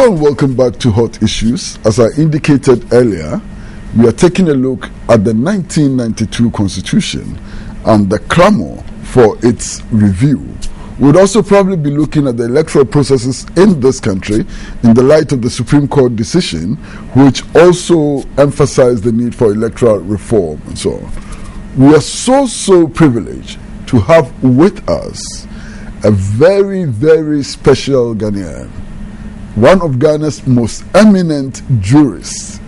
Hello and welcome back to Hot Issues. As I indicated earlier, we are taking a look at the 1992 Constitution and the clamor for its review. We'd also probably be looking at the electoral processes in this country in the light of the Supreme Court decision, which also emphasized the need for electoral reform and so on. We are so privileged to have with us a very, very special Ghanaian, one of Ghana's most eminent jurists,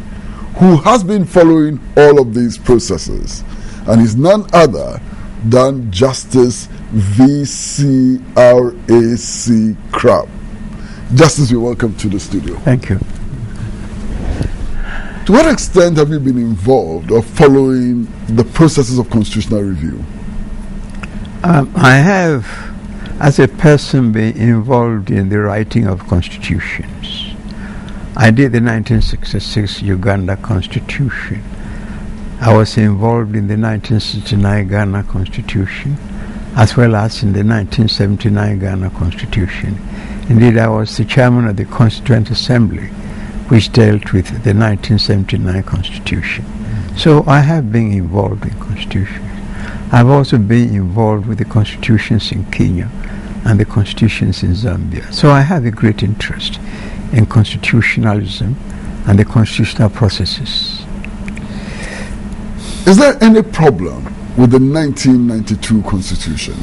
who has been following all of these processes, and is none other than Justice V.C.R.A.C. Crabbe. Justice, you're welcome to the studio. Thank you. To what extent have you been involved or following the processes of constitutional review? I have, as a person, been involved in the writing of constitutions. I did the 1966 Uganda Constitution. I was involved in the 1969 Ghana Constitution, as well as in the 1979 Ghana Constitution. Indeed, I was the chairman of the Constituent Assembly, which dealt with the 1979 Constitution. So I have been involved in constitutions. I've also been involved with the constitutions in Kenya and the constitutions in Zambia. So I have a great interest in constitutionalism and the constitutional processes. Is there any problem with the 1992 Constitution?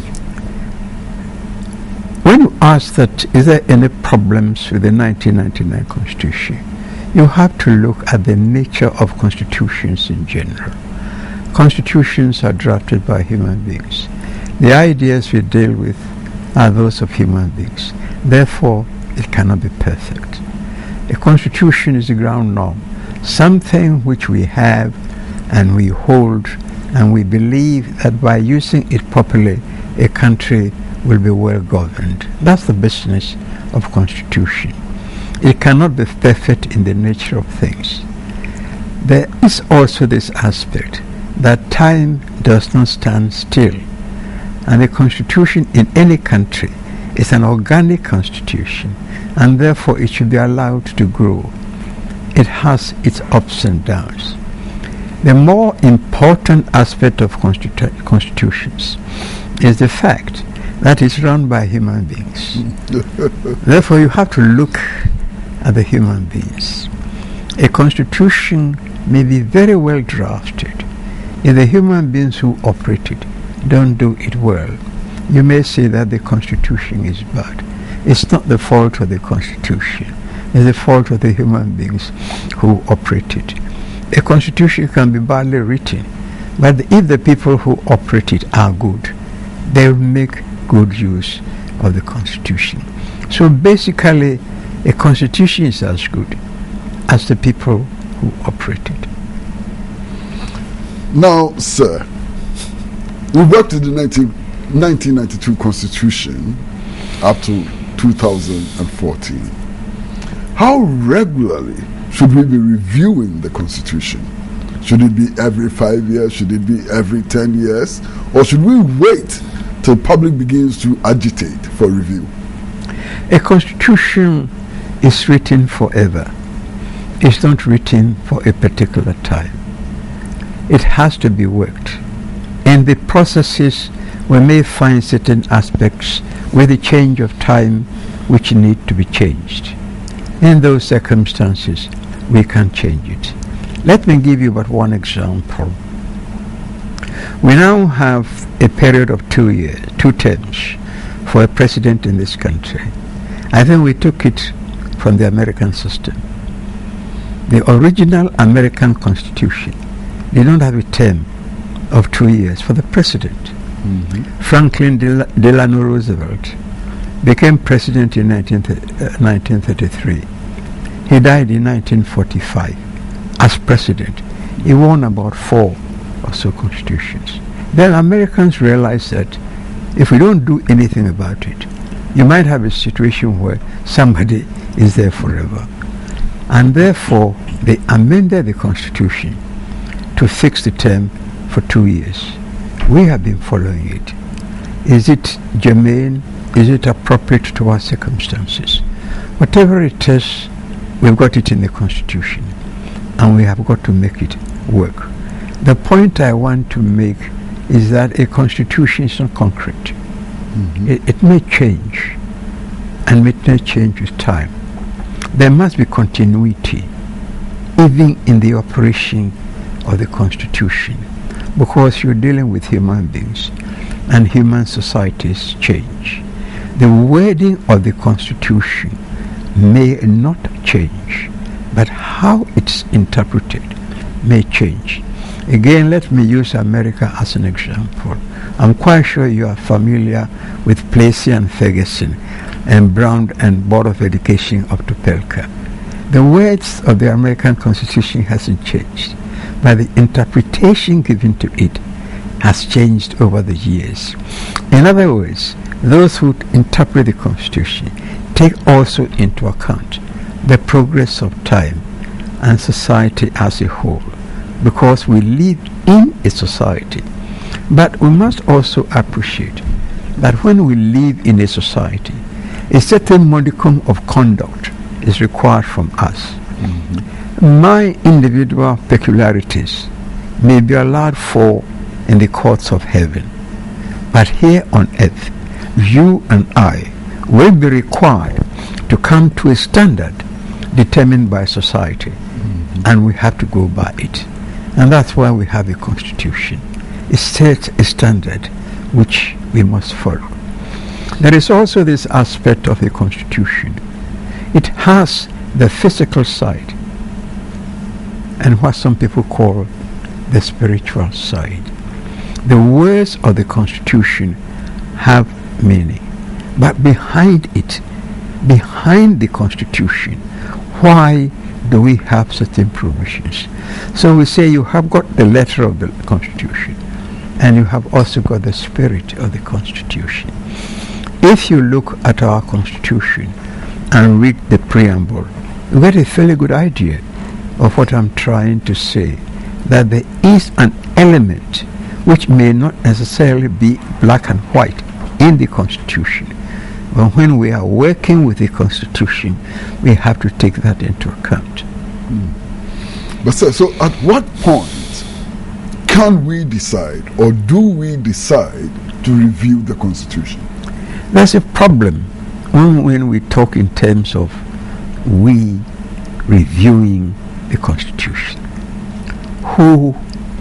When you ask that, is there any problems with the 1999 Constitution, you have to look at the nature of constitutions in general. Constitutions are drafted by human beings. The ideas we deal with are those of human beings. Therefore, it cannot be perfect. A constitution is a ground norm, something which we have and we hold, and we believe that by using it properly, a country will be well governed. That's the business of constitution. It cannot be perfect in the nature of things. There is also this aspect that time does not stand still, and the constitution in any country is an organic constitution, and therefore it should be allowed to grow. It has its ups and downs. The more important aspect of constitutions is the fact that it's run by human beings. Therefore, you have to look at the human beings. A constitution may be very well drafted. If the human beings who operate it don't do it well, you may say that the constitution is bad. It's not the fault of the constitution. It's the fault of the human beings who operate it. A constitution can be badly written, but if the people who operate it are good, they will make good use of the constitution. So basically, a constitution is as good as the people who operate it. Now, sir, we worked with the 1992 Constitution up to 2014. How regularly should we be reviewing the Constitution? Should it be every 5 years? Should it be every 10 years? Or should we wait till public begins to agitate for review? A constitution is written forever. It's not written for a particular time. It has to be worked. In the processes, we may find certain aspects with the change of time which need to be changed. In those circumstances, we can change it. Let me give you but one example. We now have a period of 2 years, 2 terms for a president in this country. I think we took it from the American system. The original American Constitution did not have a term of 2 years for the president. Mm-hmm. Franklin Delano Roosevelt became president in 1933. He died in 1945 as president. He won about 4 or so constitutions. Then Americans realized that if we don't do anything about it, you might have a situation where somebody is there forever. And therefore, they amended the Constitution to fix the term for 2 years. We have been following it. Is it germane? Is it appropriate to our circumstances? Whatever it is, We've got it in the Constitution, and we have got to make it work. The point I want to make is that a constitution is not concrete. It may change, and it may change with time. There must be continuity even in the operation of the constitution, because you're dealing with human beings, and human societies change. The wording of the constitution may not change, but how it's interpreted may change. Again, let me use America as an example. I'm quite sure you are familiar with Plessy and Ferguson and Brown and Board of Education up to Pelka. The words of the American Constitution hasn't changed, but the interpretation given to it has changed over the years. In other words, those who interpret the Constitution take also into account the progress of time and society as a whole, because we live in a society. But we must also appreciate that when we live in a society, a certain modicum of conduct is required from us. My individual peculiarities may be allowed for in the courts of heaven, but here on earth, you and I will be required to come to a standard determined by society, and we have to go by it. And that's why we have a constitution. It sets a standard which we must follow. There is also this aspect of a constitution. It has the physical side and what some people call the spiritual side. The words of the constitution have meaning, but behind it, behind the constitution, why do we have certain provisions? So we say you have got the letter of the Constitution, and you have also got the spirit of the Constitution. If you look at our Constitution and read the preamble, you get a fairly good idea of what I'm trying to say, that there is an element which may not necessarily be black and white in the Constitution. But when we are working with the Constitution, we have to take that into account. But so at what point can we decide, or do we decide, to review the Constitution? There's a problem when we talk in terms of we reviewing the Constitution. Who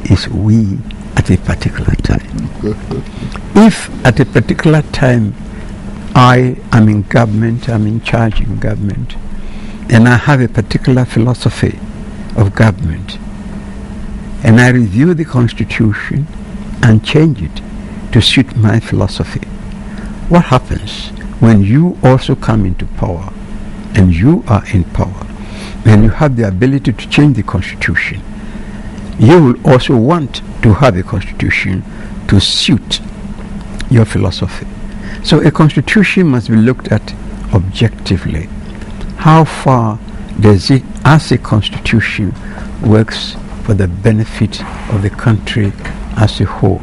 is we at a particular time? If at a particular time I am in government, I'm in charge in government, and I have a particular philosophy of government, and I review the Constitution and change it to suit my philosophy, what happens when you also come into power and you are in power and you have the ability to change the Constitution? You will also want to have a Constitution to suit your philosophy. So a constitution must be looked at objectively. How far does it, as a constitution, works for the benefit of the country as a whole?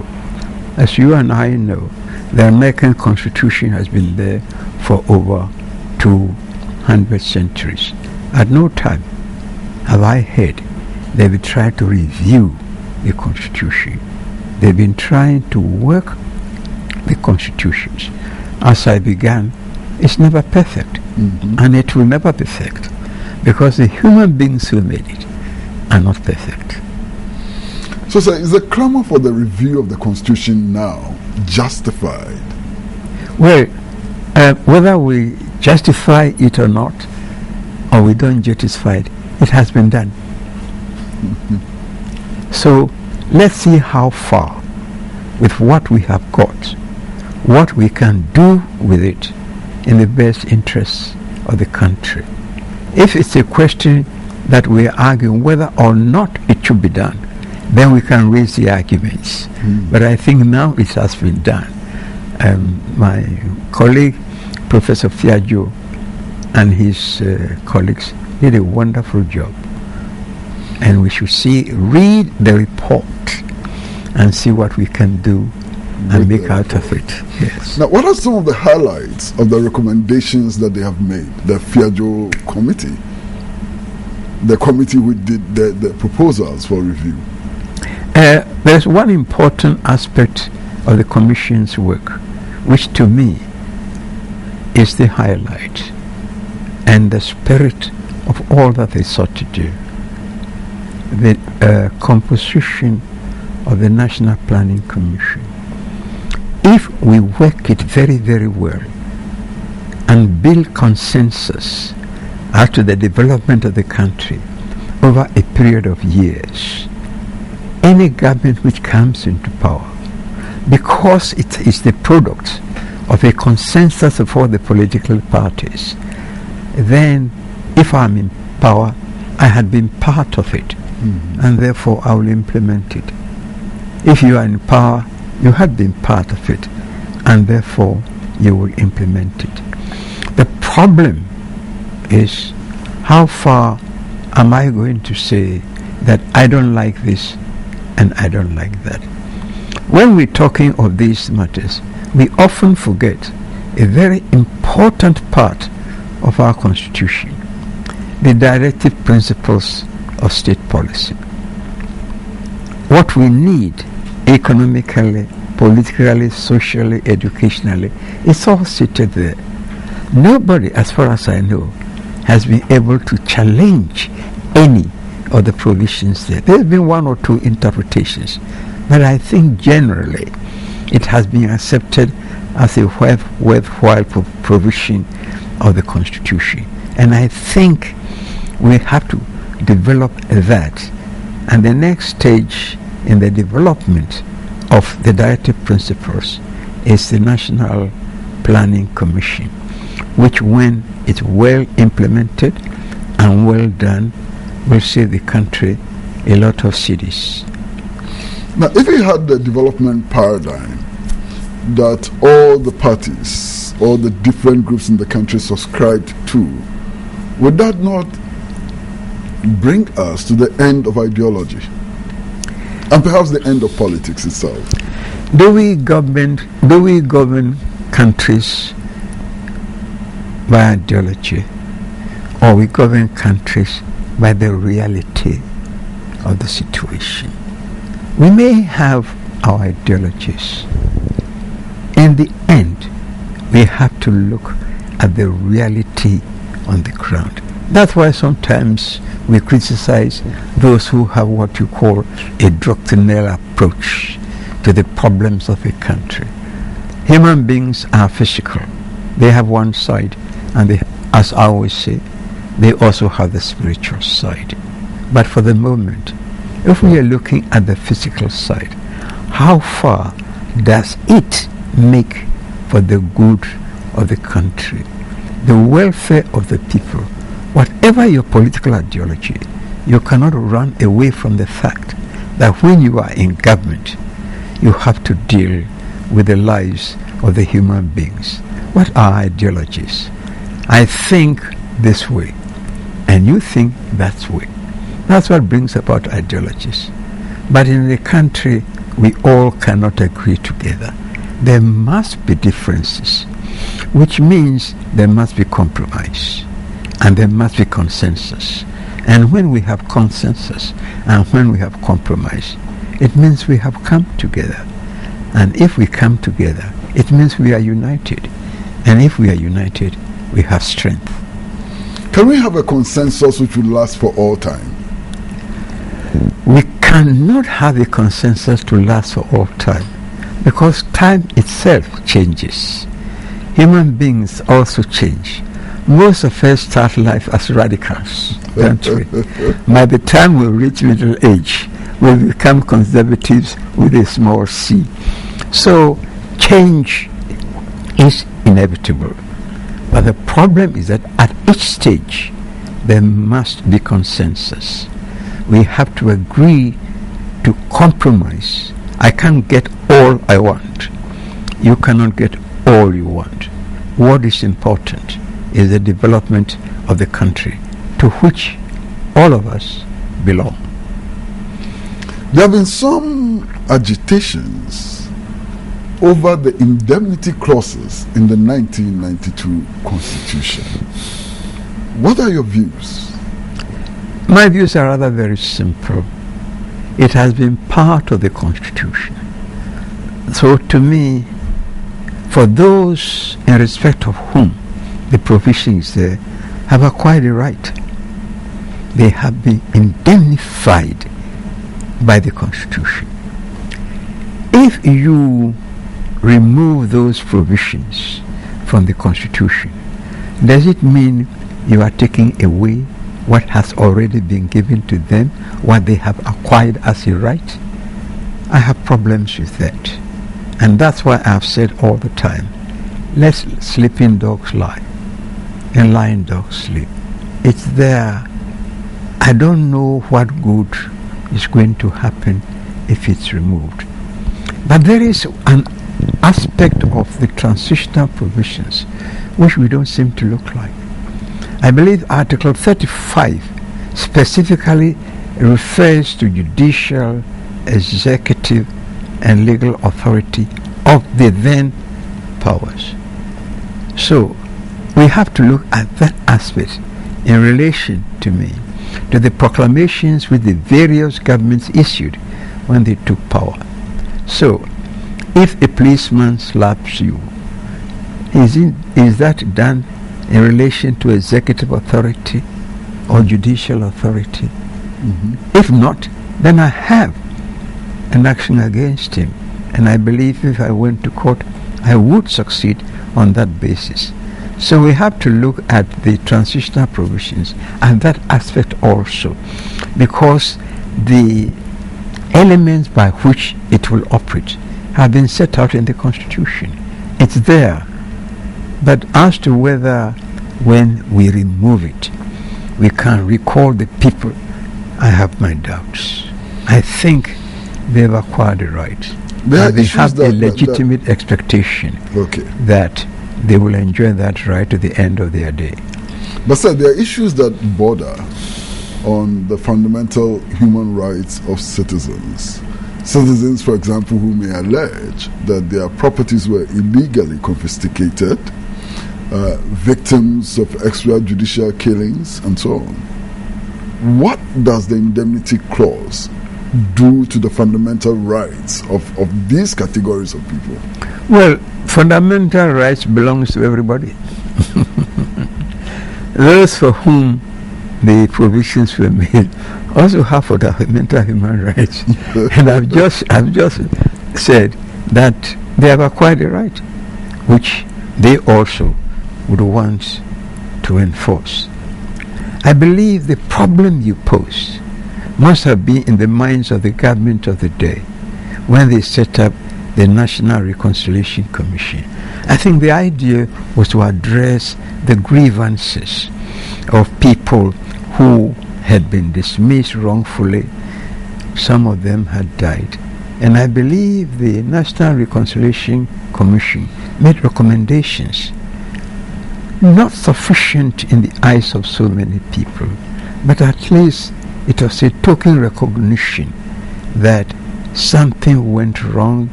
As you and I know, the American Constitution has been there for over 200 centuries. At no time have I heard they've tried to review the Constitution. They've been trying to work the constitutions. As I began, it's never perfect, and it will never be perfect, because the human beings who made it are not perfect. So, sir, is the clamor for the review of the Constitution now justified? Well, whether we justify it or not, or we don't justify it, it has been done. So let's see how far, with what we have got, what we can do with it in the best interests of the country. If it's a question that we are arguing whether or not it should be done, then we can raise the arguments. But I think now it has been done. My colleague, Professor Fiajo, and his colleagues did a wonderful job. And we should read the report and see what we can do and make out of it. Yes. Now, what are some of the highlights of the recommendations that they have made, the Fiajo committee? the committee which did the proposals for review? There's one important aspect of the Commission's work, which to me is the highlight and the spirit of all that they sought to do. The composition of the National Planning Commission. If we work it very, very well and build consensus as to the development of the country over a period of years, any government which comes into power, because it is the product of a consensus of all the political parties, then if I'm in power, I had been part of it, and therefore I will implement it. If you are in power, you had been part of it, and therefore you will implement it. The problem is, how far am I going to say that I don't like this and I don't like that? When we're talking of these matters, we often forget a very important part of our Constitution, the directive principles of state policy. What we need economically, politically, socially, educationally, it's all seated there. Nobody, as far as I know, has been able to challenge any of the provisions there. There's been one or two interpretations, but I think generally it has been accepted as a worthwhile provision of the Constitution. And I think we have to develop that. And the next stage in the development of the directive principles is the National Planning Commission, which, when it's well implemented and well done, will save the country a lot of cities. Now, if we had the development paradigm that all the parties, all the different groups in the country subscribed to, would that not bring us to the end of ideology and perhaps the end of politics itself? Do we govern countries by ideology, or we govern countries by the reality of the situation? We may have our ideologies. In the end, we have to look at the reality on the ground. That's why sometimes we criticize those who have what you call a doctrinal approach to the problems of a country. Human beings are physical. They have one side, and they, as I always say, they also have the spiritual side. But for the moment, if we are looking at the physical side, how far does it make for the good of the country, the welfare of the people? Whatever your political ideology, you cannot run away from the fact that when you are in government, you have to deal with the lives of the human beings. What are ideologies? I think this way, and you think that way. That's what brings about ideologies. But in the country, we all cannot agree together. There must be differences, which means there must be compromise, and there must be consensus. And when we have consensus and when we have compromise, it means we have come together. And if we come together, it means we are united. And if we are united, we have strength. Can we have a consensus which will last for all time? We cannot have a consensus to last for all time, because time itself changes. Human beings also change. Most of us start life as radicals, don't we? By the time we reach middle age, we become conservatives with a small c. So change is inevitable. But the problem is that at each stage, there must be consensus. We have to agree to compromise. I can't get all I want. You cannot get all you want. What is important is the development of the country, to which all of us belong. There have been some agitations over the indemnity clauses in the 1992 Constitution. What are your views? My views are rather very simple. It has been part of the Constitution. So to me, for those in respect of whom the provisions there have acquired a right, they have been indemnified by the Constitution. If you remove those provisions from the Constitution, does it mean you are taking away what has already been given to them, what they have acquired as a right? I have problems with that. And that's why I've said all the time, let sleeping dogs lie and lying dogs sleep. It's there. I don't know what good is going to happen if it's removed. But there is an aspect of the transitional provisions which we don't seem to look like. I believe Article 35 specifically refers to judicial, executive, and legal authority of the then powers. So we have to look at that aspect in relation to the proclamations which the various governments issued when they took power. So if a policeman slaps you, is that done in relation to executive authority or judicial authority? Mm-hmm. If not, then I have an action against him. And I believe if I went to court, I would succeed on that basis. So we have to look at the transitional provisions and that aspect also, because the elements by which it will operate have been set out in the Constitution. It's there. But as to whether when we remove it, we can recall the people, I have my doubts. I think they've acquired a right. They have a legitimate expectation that they will enjoy that right to the end of their day. But sir, there are issues that border on the fundamental human rights of citizens. Citizens, for example, who may allege that their properties were illegally confiscated, victims of extrajudicial killings, and so on. What does the indemnity clause do to the fundamental rights of these categories of people? Well, fundamental rights belongs to everybody. Those for whom the provisions were made also have fundamental human rights. And I've just said that they have acquired a right, which they also would want to enforce. I believe the problem you pose must have been in the minds of the government of the day when they set up the National Reconciliation Commission. I think the idea was to address the grievances of people who had been dismissed wrongfully. Some of them had died. And I believe the National Reconciliation Commission made recommendations not sufficient in the eyes of so many people, but at least it was a token recognition that something went wrong,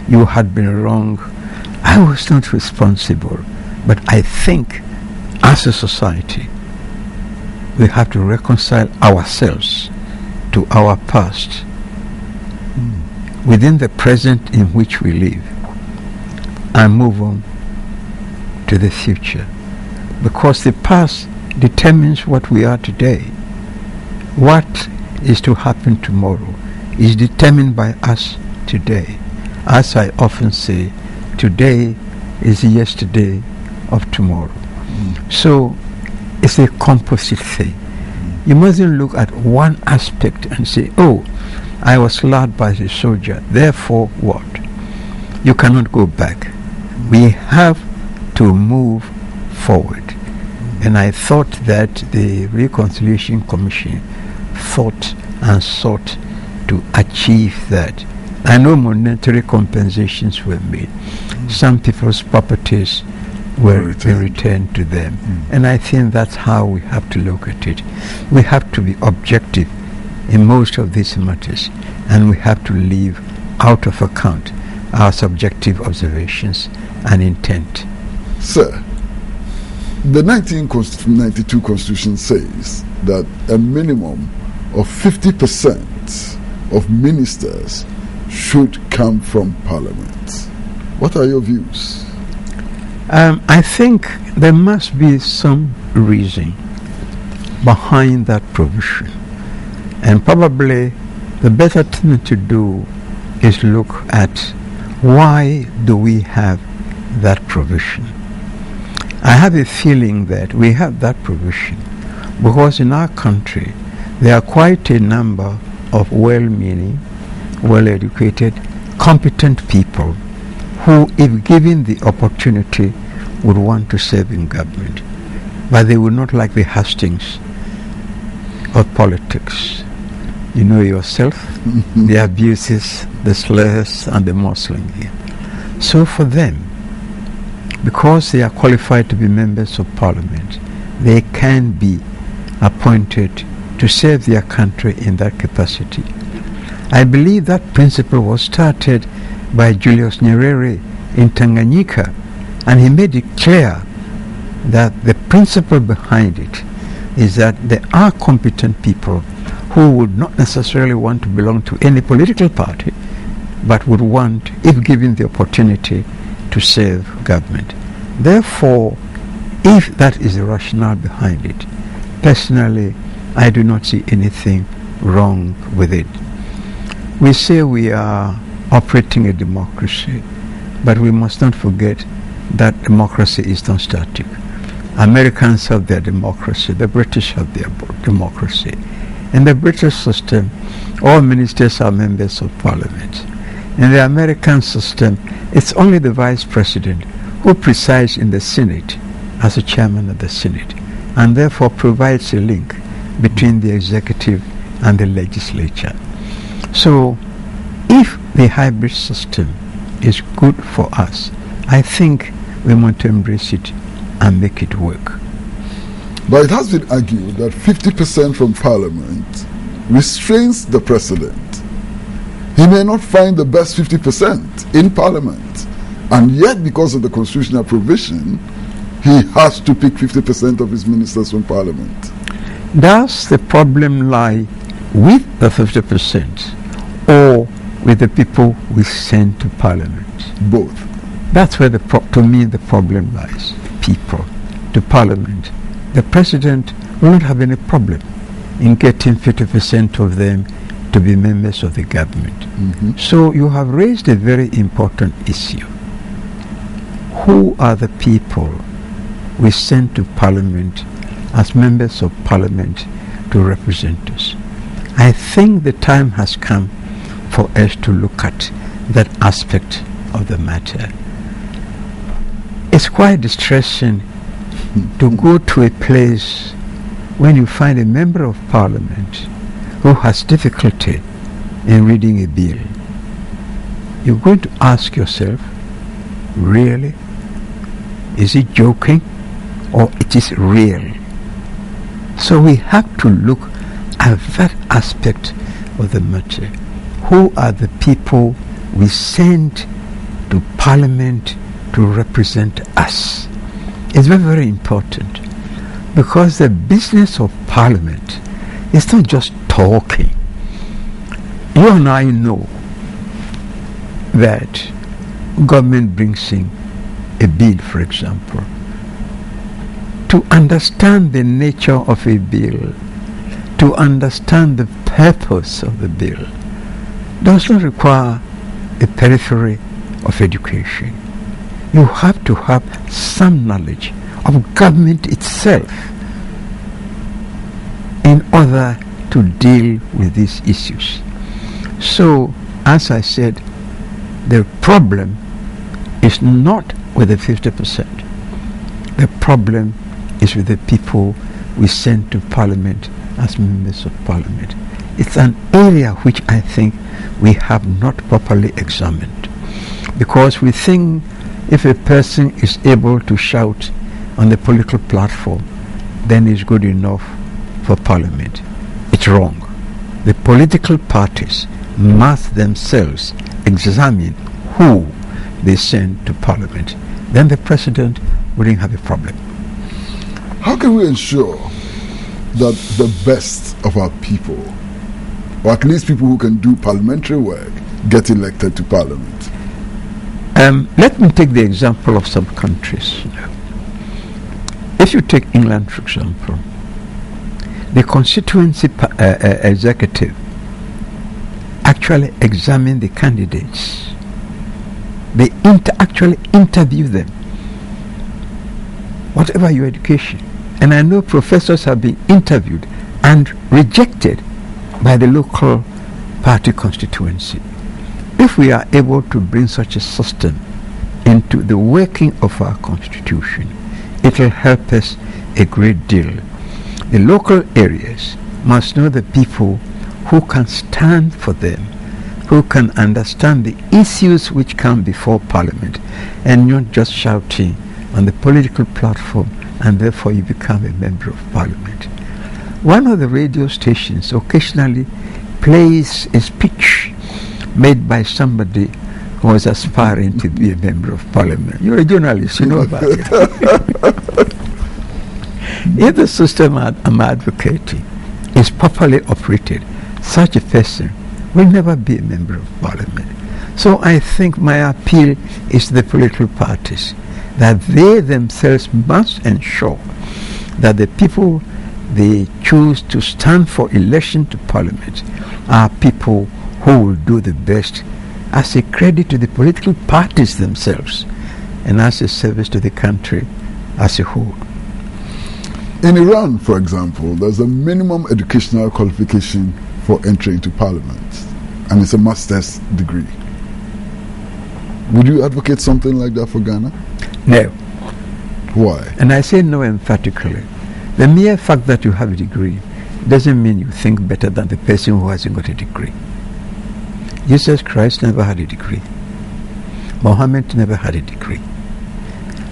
you had been wrong. I was not responsible, but I think as a society we have to reconcile ourselves to our past within the present in which we live and move on to the future, because the past determines what we are today. What is to happen tomorrow is determined by us today. As I often say, today is the yesterday of tomorrow. So it's a composite thing. You mustn't look at one aspect and say, oh, I was slaughtered by the soldier, therefore what? You cannot go back. We have to move forward. And I thought that the Reconciliation Commission thought and sought to achieve that. I know monetary compensations were made. Some people's properties were returned to them. And I think that's how we have to look at it. We have to be objective in most of these matters, and we have to leave out of account our subjective observations and intent. Sir, The 1992 Constitution says that a minimum of 50% of ministers should come from Parliament. What are your views? I think there must be some reason behind that provision. And probably the better thing to do is look at why do we have that provision. I have a feeling that we have that provision because in our country there are quite a number of well-meaning, well-educated, competent people who, if given the opportunity, would want to serve in government. But they would not like the hustings of politics. You know yourself, the abuses, the slurs, and the Muslim here. So for them, because they are qualified to be members of Parliament, they can be appointed to serve their country in that capacity. I believe that principle was started by Julius Nyerere in Tanganyika, and he made it clear that the principle behind it is that there are competent people who would not necessarily want to belong to any political party, but would want, if given the opportunity, to serve government. Therefore, if that is the rationale behind it, personally, I do not see anything wrong with it. We say we are operating a democracy, but we must not forget that democracy is not static. Americans have their democracy, the British have their democracy. In the British system, all ministers are members of Parliament. In the American system, it's only the Vice President who presides in the Senate as the chairman of the Senate, and therefore provides a link between the executive and the legislature. So, if the hybrid system is good for us, I think we want to embrace it and make it work. But it has been argued that 50% from Parliament restrains the President. He may not find the best 50% in Parliament, and yet because of the constitutional provision, he has to pick 50% of his ministers from Parliament. Does the problem lie with the 50% or with the people we send to Parliament? Both. That's where to me the problem lies. People to Parliament. The President will not have any problem in getting 50% of them to be members of the government. Mm-hmm. So you have raised a very important issue. Who are the people we send to Parliament as members of Parliament to represent us? I think the time has come for us to look at that aspect of the matter. It's quite distressing to go to a place when you find a member of Parliament who has difficulty in reading a bill. You're going to ask yourself, really? Is he joking or it is real? So we have to look at that aspect of the matter. Who are the people we send to Parliament to represent us? It's very, very important, because the business of Parliament is not just talking. You and I know that government brings in a bill, for example. To understand the nature of a bill, to understand the purpose of the bill, does not require a periphery of education. You have to have some knowledge of government itself in order to deal with these issues. So, as I said, the problem is not with the 50%. The problem is with the people we send to Parliament as members of Parliament. It's an area which I think we have not properly examined, because we think if a person is able to shout on the political platform, then it's good enough for Parliament. It's wrong. The political parties must themselves examine who they send to Parliament. Then the President wouldn't have a problem. How can we ensure that the best of our people, or at least people who can do parliamentary work, get elected to parliament? Let me take the example of some countries. If you take England, for example, the constituency executive actually examine the candidates. They actually interview them, whatever your education. And I know professors have been interviewed and rejected by the local party constituency. If we are able to bring such a system into the working of our constitution, it will help us a great deal. The local areas must know the people who can stand for them, who can understand the issues which come before Parliament, and not just shouting on the political platform, and therefore you become a member of Parliament. One of the radio stations occasionally plays a speech made by somebody who was aspiring to be a member of Parliament. You're a journalist, you know about it. If the system I'm advocating is properly operated, such a person will never be a member of Parliament. So I think my appeal is to the political parties that they themselves must ensure that the people they choose to stand for election to Parliament are people who will do the best as a credit to the political parties themselves and as a service to the country as a whole. In Iran, for example, there's a minimum educational qualification for entry into Parliament, and it's a master's degree. Would you advocate something like that for Ghana? No. Why? And I say no emphatically. The mere fact that you have a degree doesn't mean you think better than the person who hasn't got a degree. Jesus Christ never had a degree. Mohammed never had a degree.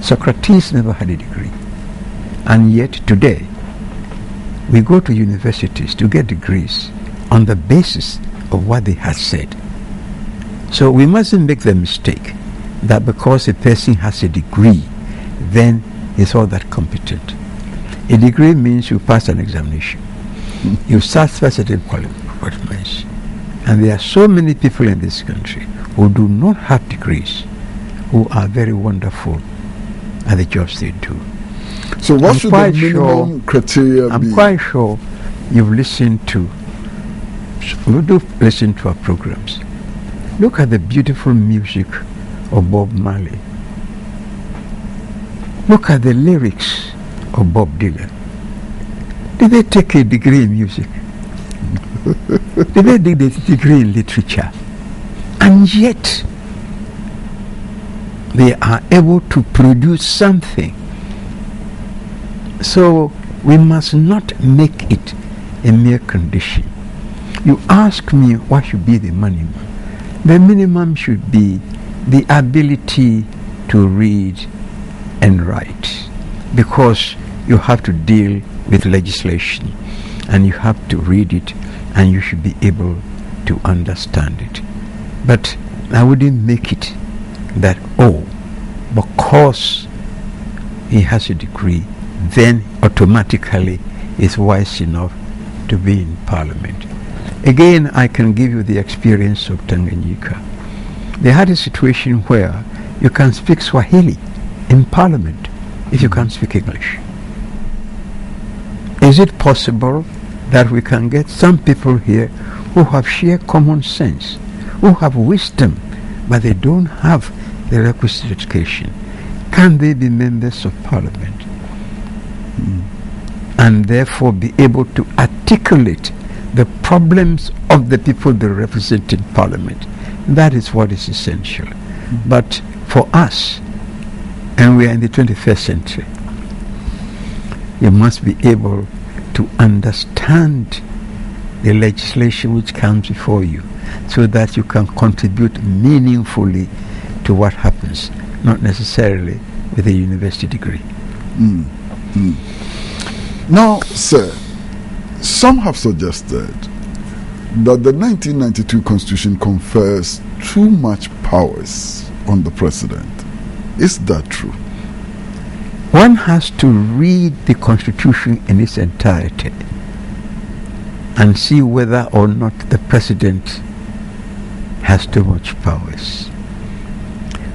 Socrates never had a degree. And yet today, we go to universities to get degrees on the basis of what they had said. So we mustn't make the mistake that because a person has a degree, then he's all that competent. A degree means you pass an examination. You satisfy certain qualifications. And there are so many people in this country who do not have degrees, who are very wonderful at the jobs they do. So what should the minimum criteria be? I'm quite sure you've listened to, you do listen to our programs. Look at the beautiful music of Bob Marley. Look at the lyrics of Bob Dylan. Did they take a degree in music? Did they take a degree in literature? And yet, they are able to produce something. So, we must not make it a mere condition. You ask me what should be the minimum. The minimum should be the ability to read and write, because you have to deal with legislation and you have to read it and you should be able to understand it. But I wouldn't make it that, because he has a degree, then automatically is wise enough to be in Parliament. Again, I can give you the experience of Tanganyika. They had a situation where you can speak Swahili in Parliament if you can't speak English. Is it possible that we can get some people here who have sheer common sense, who have wisdom, but they don't have the requisite education? Can they be members of Parliament? And therefore be able to articulate the problems of the people they represent in Parliament? That is what is essential. But for us, and we are in the 21st century, you must be able to understand the legislation which comes before you so that you can contribute meaningfully to what happens, not necessarily with a university degree. Now, sir, some have suggested that the 1992 Constitution confers too much powers on the president. Is that true? one has to read the Constitution in its entirety and see whether or not the President has too much powers.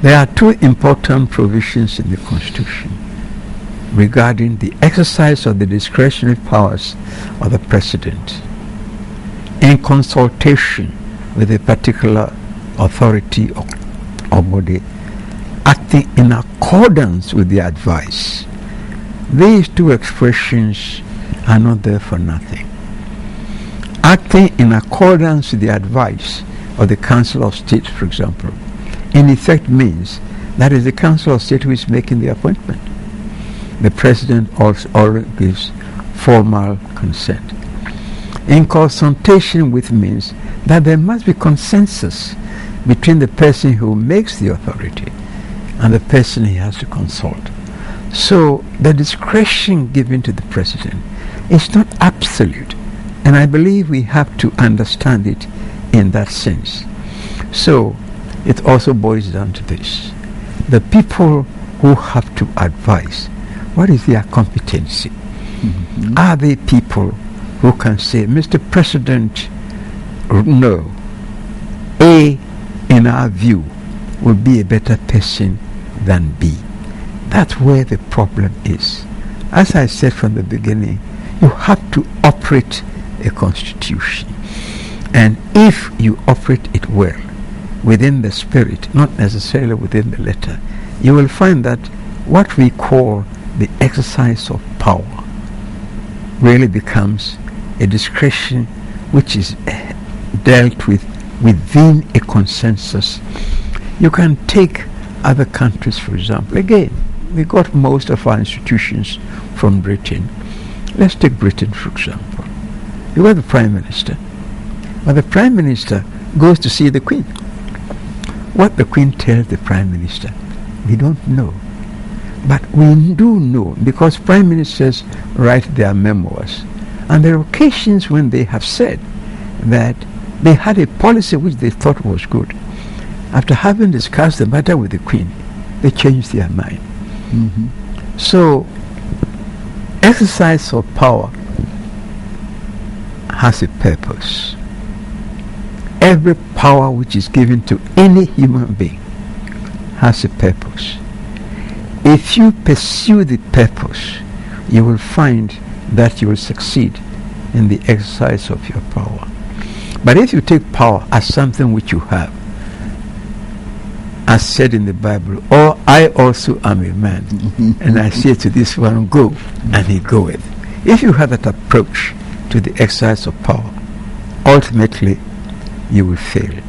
There are two important provisions in the Constitution regarding the exercise of the discretionary powers of the President in consultation with a particular authority or body acting in accordance with the advice. These two expressions are not there for nothing. Acting in accordance with the advice of the Council of State, for example, in effect means that is the Council of State who is making the appointment. The President also gives formal consent. In consultation with means that there must be consensus between the person who makes the authority and the person he has to consult. So the discretion given to the President is not absolute, and I believe we have to understand it in that sense. So it also boils down to this: the people who have to advise, what is their competency? Mm-hmm. Are they people who can say, Mr. President, no, A, in our view, will be a better person than B? That's where the problem is. As I said from the beginning, you have to operate a constitution. And if you operate it well, within the spirit, not necessarily within the letter, you will find that what we call the exercise of power really becomes a discretion which is dealt with within a consensus. You can take other countries, for example. Again, we got most of our institutions from Britain. Let's take Britain, for example. You got the Prime Minister. But the Prime Minister goes to see the Queen. What the Queen tells the Prime Minister, we don't know. But we do know, because Prime Ministers write their memoirs. And there are occasions when they have said that they had a policy which they thought was good. After having discussed the matter with the Queen, they changed their mind. Mm-hmm. So, exercise of power has a purpose. Every power which is given to any human being has a purpose. If you pursue the purpose, you will find that you will succeed in the exercise of your power. But if you take power as something which you have, as said in the Bible, or I also am a man, and I say to this one, go, and he goeth. If you have that approach to the exercise of power, ultimately you will fail.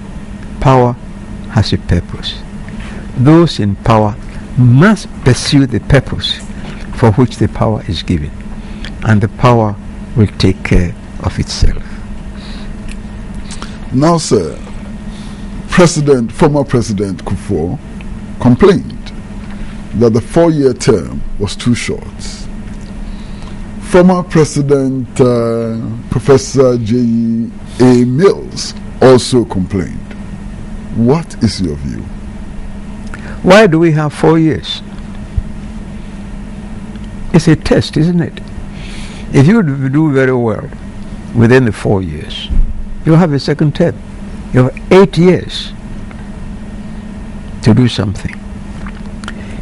Power has a purpose. Those in power must pursue the purpose for which the power is given, and the power will take care of itself. Now, sir, former President Kufuor complained that the 4-year term was too short. Former President Professor J.A. Mills also complained. What is your view? Why do we have 4 years? It's a test, isn't it? If you do very well within the 4 years, you have a second term. You have 8 years to do something.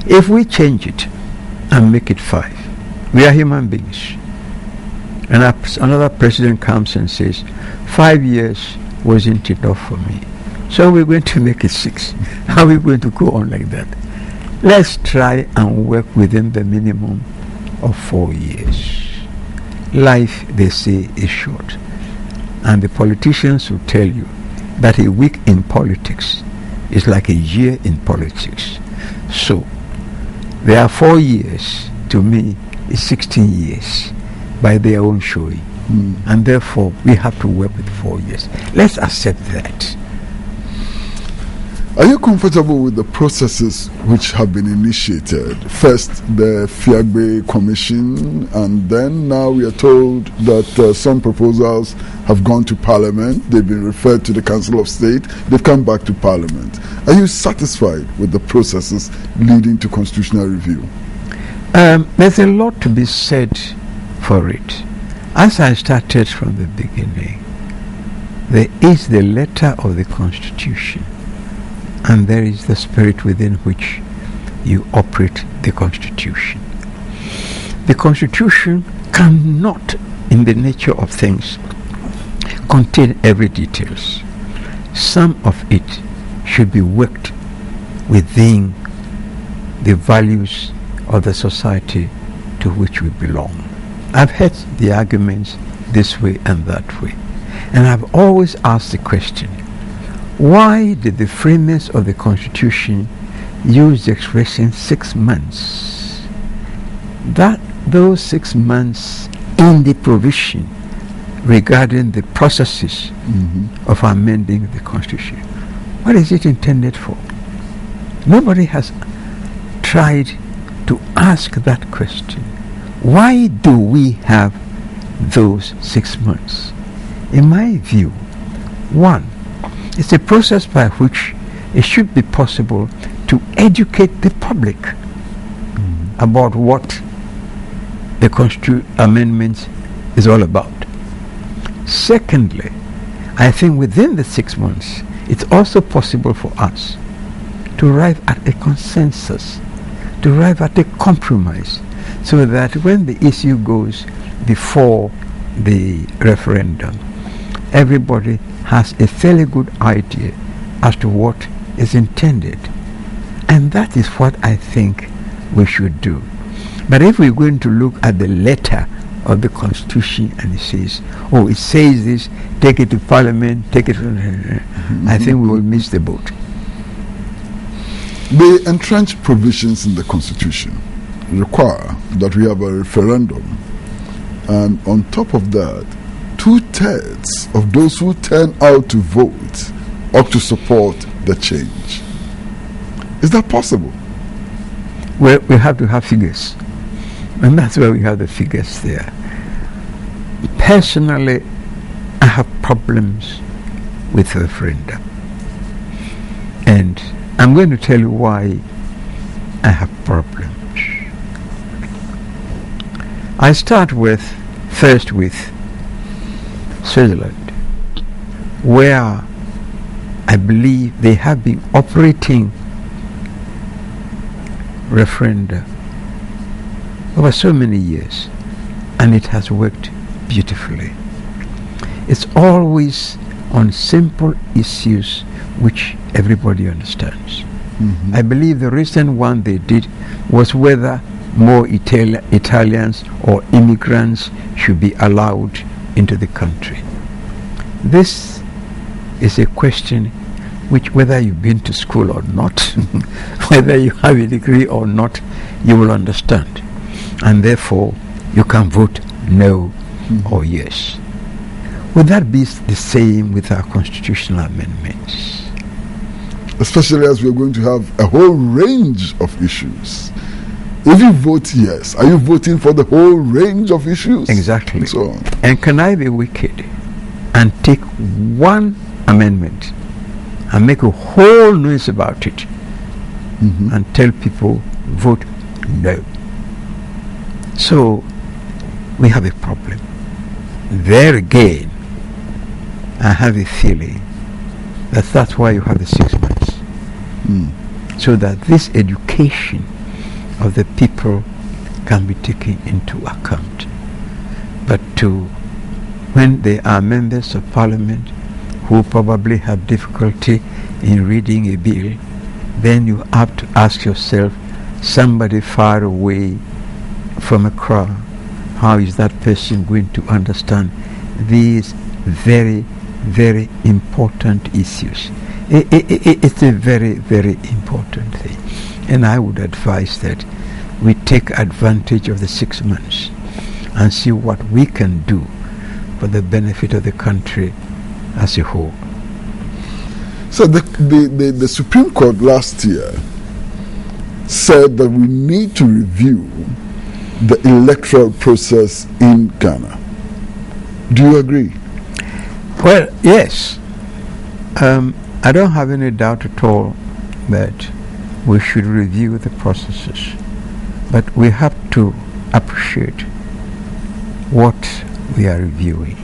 If we change it and make it 5, we are human beings. And another president comes and says, 5 years wasn't enough for me, so we're going to make it 6. How are we going to go on like that? Let's try and work within the minimum of 4 years. Life, they say, is short. And the politicians will tell you that a week in politics is like a year in politics. So, there are 4 years, to me, is 16 years by their own showing. And therefore, we have to work with 4 years. Let's accept that. Are you comfortable with the processes which have been initiated? First, the V.C.R.A.C Commission, and then now we are told that some proposals have gone to Parliament. They've been referred to the Council of State. They've come back to Parliament. Are you satisfied with the processes leading to constitutional review? There's a lot to be said for it. As I started from the beginning, there is the letter of the Constitution, and there is the spirit within which you operate the Constitution. The Constitution cannot, in the nature of things, contain every details. Some of it should be worked within the values of the society to which we belong. I've heard the arguments this way and that way, and I've always asked the question, why did the framers of the Constitution use the expression 6 months? Those 6 months in the provision regarding the processes of amending the Constitution. What is it intended for? Nobody has tried to ask that question. Why do we have those 6 months? In my view, one, it's a process by which it should be possible to educate the public about what the Constitution amendment is all about. Secondly, I think within the 6 months, it's also possible for us to arrive at a consensus, to arrive at a compromise, so that when the issue goes before the referendum, everybody has a fairly good idea as to what is intended. And that is what I think we should do. But if we're going to look at the letter of the Constitution and it says this, take it to Parliament, take it to... I think we will miss the boat. The entrenched provisions in the Constitution require that we have a referendum, and on top of that, 2/3 of those who turn out to vote ought to support the change. Is that possible? Well, we have to have figures, and that's why we have the figures there. Personally, I have problems with referendum, and I'm going to tell you why I have problems. I start first with Switzerland, where I believe they have been operating referenda over so many years, and it has worked beautifully. It's always on simple issues which everybody understands. I believe the recent one they did was whether more Italians or immigrants should be allowed into the country. This is a question which, whether you've been to school or not, whether you have a degree or not, you will understand. And therefore, you can vote no or yes. Would that be the same with our constitutional amendments? Especially as we're going to have a whole range of issues. If you vote yes, are you voting for the whole range of issues? Exactly. And so on. And can I be wicked and take one amendment and make a whole noise about it and tell people vote no? So we have a problem. There again, I have a feeling that that's why you have the 6 months. So that this education of the people can be taken into account. But when they are members of parliament who probably have difficulty in reading a bill, then you have to ask yourself, somebody far away from a crowd, how is that person going to understand these very, very important issues? It's a very, very important thing. And I would advise that we take advantage of the 6 months and see what we can do for the benefit of the country as a whole. So the Supreme Court last year said that we need to review the electoral process in Ghana. Do you agree? Well, yes. I don't have any doubt at all that we should review the processes. But we have to appreciate what we are reviewing.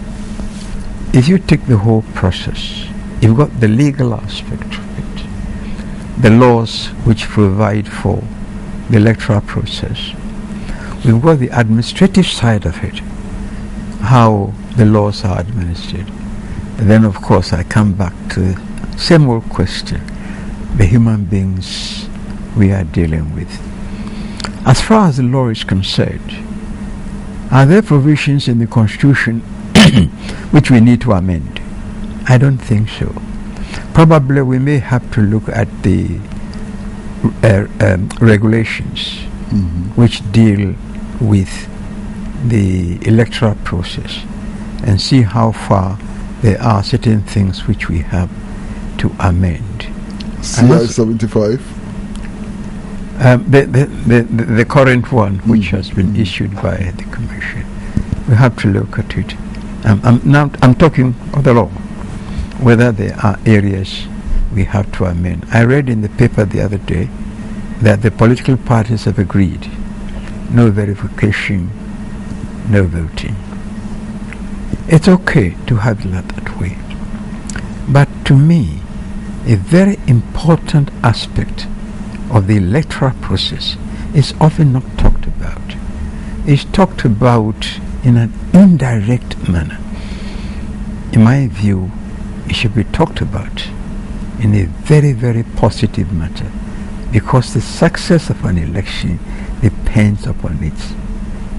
If you take the whole process, you've got the legal aspect of it, the laws which provide for the electoral process. We've got the administrative side of it, how the laws are administered. And then, of course, I come back to the same old question, the human beings we are dealing with. As far as the law is concerned, are there provisions in the Constitution which we need to amend? I don't think so. Probably we may have to look at the regulations which deal with the electoral process and see how far there are certain things which we have to amend. CI 75? The current one which has been issued by the Commission. We have to look at it. I'm talking of the law, whether there are areas we have to amend. I read in the paper the other day that the political parties have agreed, no verification, no voting. It's okay to have it that way. But to me, a very important aspect of the electoral process is often not talked about. It's talked about in an indirect manner. In my view, it should be talked about in a very, very positive matter, because the success of an election depends upon it.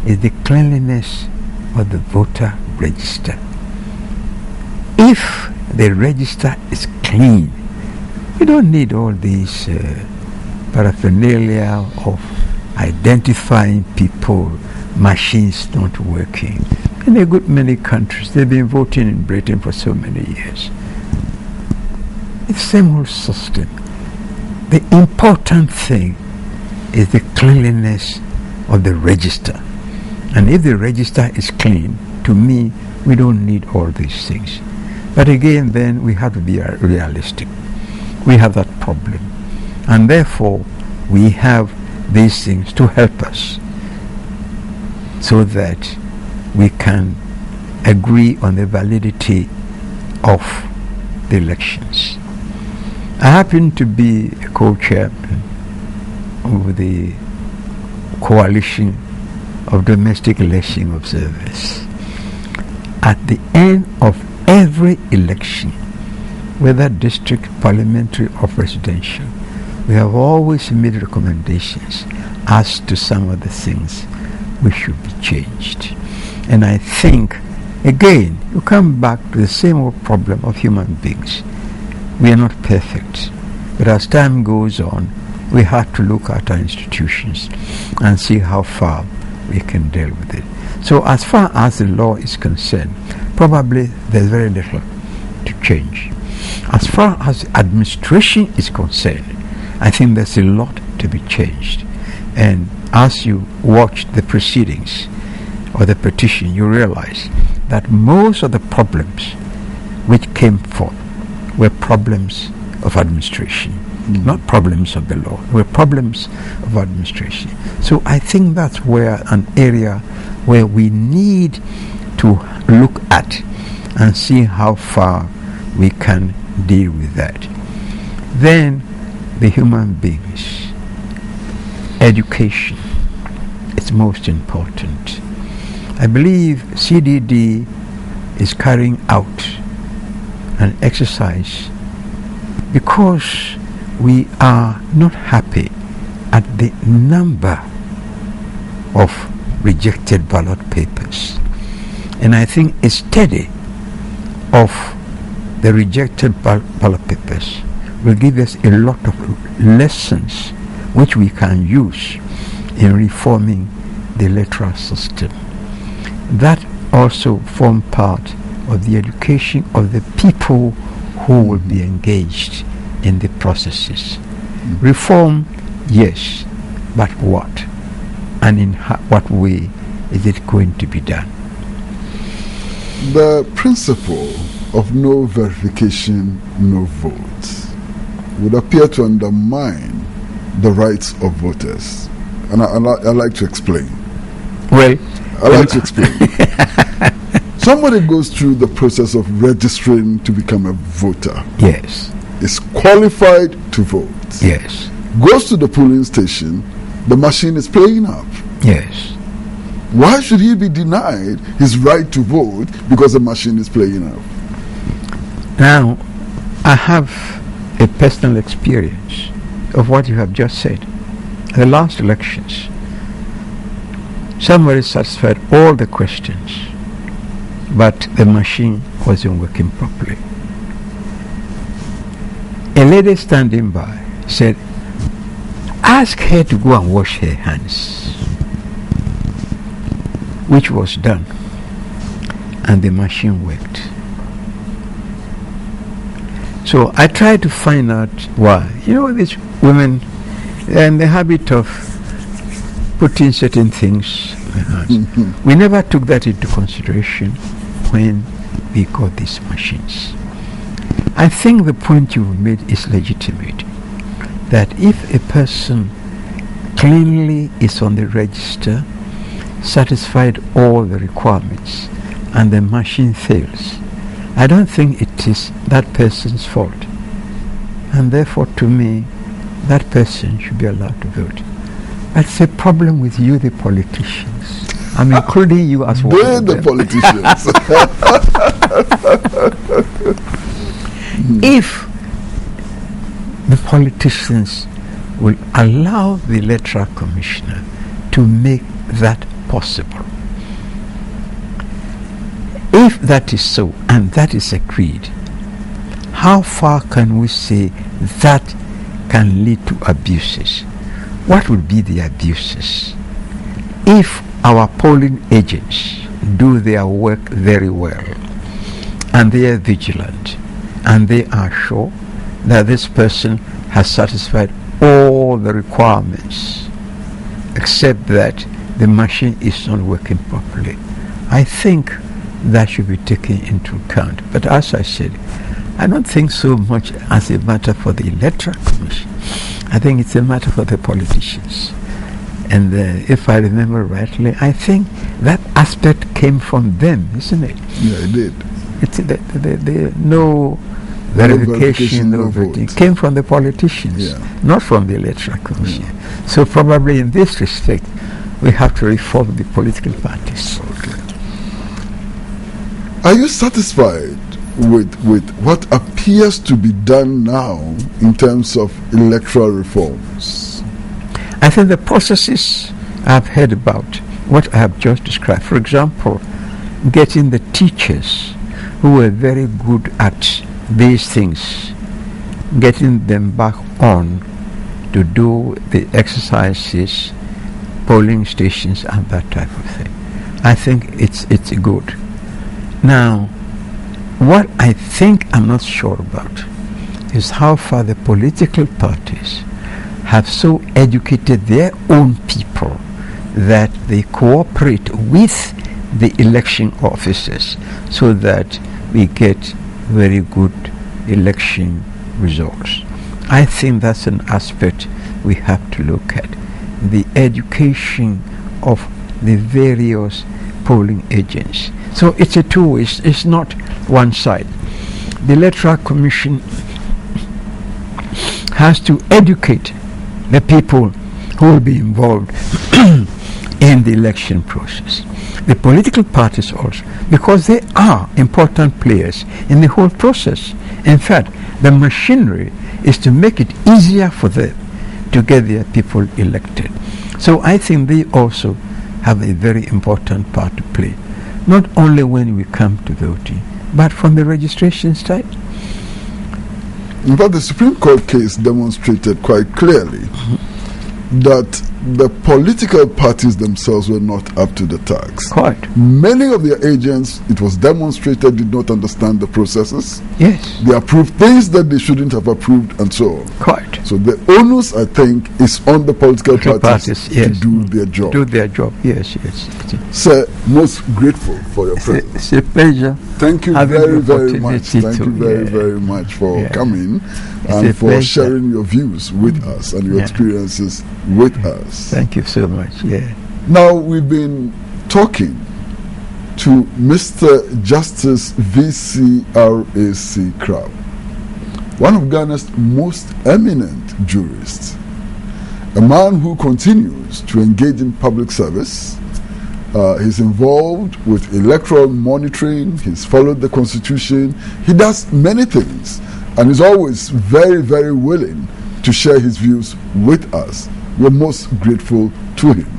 Is the cleanliness of the voter register. If the register is clean, you don't need all these paraphernalia of identifying people, machines not working. In a good many countries, they've been voting in Britain for so many years. It's the same whole system. The important thing is the cleanliness of the register. And if the register is clean, to me, we don't need all these things. But again, then we have to be realistic. We have that problem. And therefore, we have these things to help us so that we can agree on the validity of the elections. I happen to be a co-chairman of the Coalition of Domestic Election Observers. At the end of every election, whether district, parliamentary or presidential, we have always made recommendations as to some of the things which should be changed. And I think, again, you come back to the same old problem of human beings. We are not perfect, but as time goes on, we have to look at our institutions and see how far we can deal with it. So as far as the law is concerned, probably there's very little to change. As far as administration is concerned, I think there's a lot to be changed. And as you watch the proceedings or the petition, you realize that most of the problems which came forth were problems of administration. Not problems of the law, were problems of administration. So I think that's where an area where we need to look at and see how far we can deal with that. Then the human beings. Education is most important. I believe CDD is carrying out an exercise because we are not happy at the number of rejected ballot papers. And I think a study of the rejected ballot papers will give us a lot of lessons which we can use in reforming the electoral system. That also form part of the education of the people who will be engaged in the processes. Reform, yes, but what? And in what way is it going to be done? The principle of no verification, no vote would appear to undermine the rights of voters. And I'd like to explain. Well, I'd like to explain. Somebody goes through the process of registering to become a voter. Yes. Is qualified to vote. Yes. Goes to the polling station, the machine is playing up. Yes. Why should he be denied his right to vote because the machine is playing up? Now, I have a personal experience of what you have just said. The last elections, somebody satisfied all the questions, but the machine wasn't working properly. A lady standing by said, ask her to go and wash her hands, which was done, and the machine worked. So I tried to find out why. You know, these women, they're in the habit of putting certain things in their hands. We never took that into consideration when we got these machines. I think the point you've made is legitimate, that if a person cleanly is on the register, satisfied all the requirements, and the machine fails, I don't think it is that person's fault. And therefore, to me, that person should be allowed to vote. That's a problem with you, the politicians. I'm including you as one. They're the politicians. If the politicians will allow the Electoral Commissioner to make that possible, if that is so and that is agreed, how far can we say that can lead to abuses? What would be the abuses? If our polling agents do their work very well and they are vigilant and they are sure that this person has satisfied all the requirements except that the machine is not working properly, I think that should be taken into account. But as I said, I don't think so much as a matter for the Electoral Commission. I think it's a matter for the politicians. And if I remember rightly, I think that aspect came from them, isn't it? Yeah, it did. It's no verification, no voting. It came from the politicians, not from the Electoral Commission. Yeah. So probably in this respect, we have to reform the political parties. Okay. Are you satisfied with what appears to be done now in terms of electoral reforms? I think the processes I've heard about, what I have just described, for example, getting the teachers who were very good at these things, getting them back on to do the exercises, polling stations and that type of thing. I think it's good. Now, what I think I'm not sure about is how far the political parties have so educated their own people that they cooperate with the election officers so that we get very good election results. I think that's an aspect we have to look at. The education of the various polling agents. So it's a two-way, it's not one side. The Electoral Commission has to educate the people who will be involved in the election process. The political parties also, because they are important players in the whole process. In fact, the machinery is to make it easier for them to get their people elected. So I think they also have a very important part to play, not only when we come to voting, but from the registration side. In fact, the Supreme Court case demonstrated quite clearly that the political parties themselves were not up to the task. Quite. Many of their agents, it was demonstrated, did not understand the processes. Yes. They approved things that they shouldn't have approved and so on. Quite. So the onus, I think, is on the political parties yes. to do their job. Do their job, yes. Sir, most grateful for your presence. It's a pleasure. Thank you very, very much. Thank you very much for coming and for sharing your views with us and your experiences with us. Thank you so much. Yeah. Now, we've been talking to Mr. Justice V.C.R.A.C. Crabbe, one of Ghana's most eminent jurists, a man who continues to engage in public service. He's involved with electoral monitoring, he's followed the Constitution, he does many things, and is always very, very willing to share his views with us. We're most grateful to him.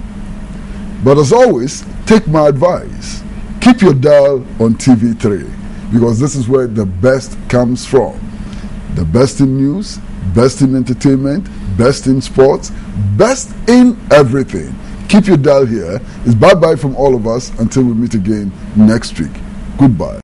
But as always, take my advice. Keep your dial on TV3, because this is where the best comes from. The best in news, best in entertainment, best in sports, best in everything. Keep your dial here. It's bye-bye from all of us until we meet again next week. Goodbye.